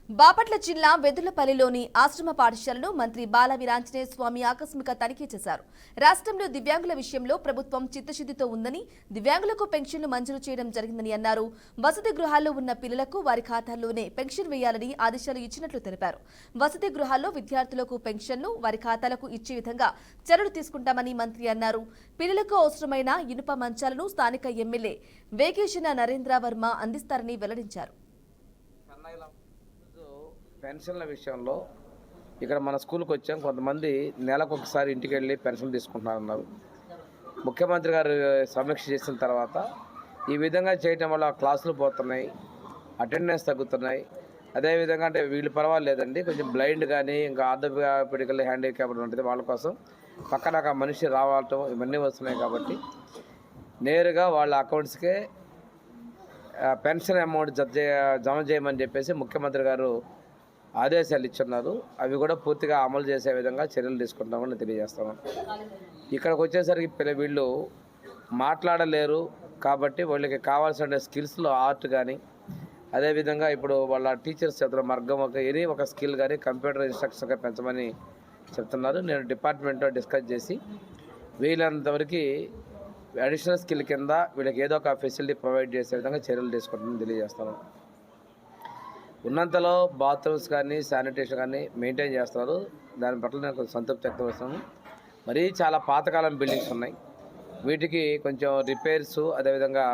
బాపట్ల జిల్లా వెదులపల్లిలోని ఆశ్రమ పాఠశాలను మంత్రి బాల వీరాంజనేయ స్వామి ఆకస్మిక తనిఖీ చేశారు. రాష్ట్రంలో దివ్యాంగుల విషయంలో ప్రభుత్వం చిత్తశుద్ధితో ఉందని, దివ్యాంగులకు పెన్షన్లు మంజూరు చేయడం జరిగిందని అన్నారు. వసతి గృహాల్లో ఉన్న పిల్లలకు వారి ఖాతాల్లోనే పెన్షన్ వేయాలని ఆదేశాలు ఇచ్చినట్లు తెలిపారు. వసతి గృహాల్లో విద్యార్థులకు పెన్షన్లు వారి ఖాతాలకు ఇచ్చే విధంగా చర్యలు తీసుకుంటామని మంత్రి అన్నారు. పిల్లలకు అవసరమైన ఇనుప మంచాలను స్థానిక ఎమ్మెల్యే వేగేశన నరేంద్ర వర్మ అందిస్తారని వెల్లడించారు. పెన్షన్ల విషయంలో ఇక్కడ మన స్కూల్కి వచ్చాం. కొంతమంది నెలకు ఒకసారి ఇంటికి వెళ్ళి పెన్షన్ తీసుకుంటున్నారన్నారు. ముఖ్యమంత్రి గారు సమీక్ష చేసిన తర్వాత ఈ విధంగా చేయటం వల్ల క్లాసులు పోతున్నాయి, అటెండెన్స్ తగ్గుతున్నాయి. అదేవిధంగా అంటే వీళ్ళు పర్వాలేదండి, కొంచెం బ్లైండ్ కానీ ఇంకా ఆర్థోపెడికల్ హ్యాండిక్యాప్డ్ ఉంటుంది, వాళ్ళ కోసం పక్కన ఒక మనిషి రావటం ఇవన్నీ వస్తున్నాయి. కాబట్టి నేరుగా వాళ్ళ అకౌంట్స్కే పెన్షన్ అమౌంట్ జమ చేయమని చెప్పేసి ముఖ్యమంత్రి గారు ఆదేశాలు ఇచ్చున్నారు. అవి కూడా పూర్తిగా అమలు చేసే విధంగా చర్యలు తీసుకుంటామని తెలియజేస్తాను. ఇక్కడికి వచ్చేసరికి వీళ్ళు మాట్లాడలేరు కాబట్టి వాళ్ళకి కావాల్సిన స్కిల్స్లో ఆర్ట్ కానీ, అదేవిధంగా ఇప్పుడు వాళ్ళ టీచర్స్ చేతుల మార్గం ఒక స్కిల్ కానీ కంప్యూటర్ ఇన్స్ట్రక్షన్గా పెంచమని చెప్తున్నారు. నేను డిపార్ట్మెంట్తో డిస్కస్ చేసి వీళ్ళంతవరకు అడిషనల్ స్కిల్ కింద వీళ్ళకి ఏదో ఒక ఫెసిలిటీ ప్రొవైడ్ చేసే విధంగా చర్యలు తీసుకుంటామని తెలియజేస్తాను. ఉన్నంతలో బాత్రూమ్స్ కానీ శానిటేషన్ కానీ మెయింటైన్ చేస్తున్నారు. దాని పట్ల నేను కొంచెం సంతృప్తి వ్యక్తపరుస్తాను. మరీ చాలా పాతకాలం బిల్డింగ్స్ ఉన్నాయి, వీటికి కొంచెం రిపేర్స్, అదేవిధంగా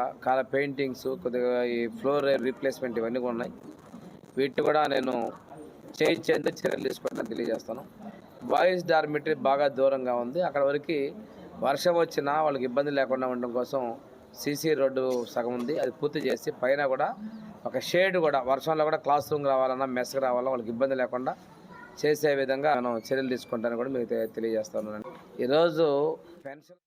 పెయింటింగ్స్, కొద్దిగా ఈ ఫ్లోర్ రీప్లేస్మెంట్ ఇవన్నీ కూడా ఉన్నాయి. వీటిని కూడా నేను చేయించేందుకు చర్యలు తీసుకుంటానని తెలియజేస్తాను. బాయ్స్ డార్మిటరీ బాగా దూరంగా ఉంది, అక్కడ వరకు వర్షం వచ్చినా వాళ్ళకి ఇబ్బంది లేకుండా ఉండడం కోసం సీసీ రోడ్డు సగం ఉంది, అది పూర్తి చేసి పైన కూడా ఒక షేడ్ కూడా వర్షంలో కూడా క్లాస్ రూమ్ రావాలన్నా మెస్కి రావాలన్నా వాళ్ళకి ఇబ్బంది లేకుండా చేసే విధంగా మనం చర్యలు తీసుకుంటానని కూడా మీకు తెలియజేస్తాను. ఈరోజు పెన్షన్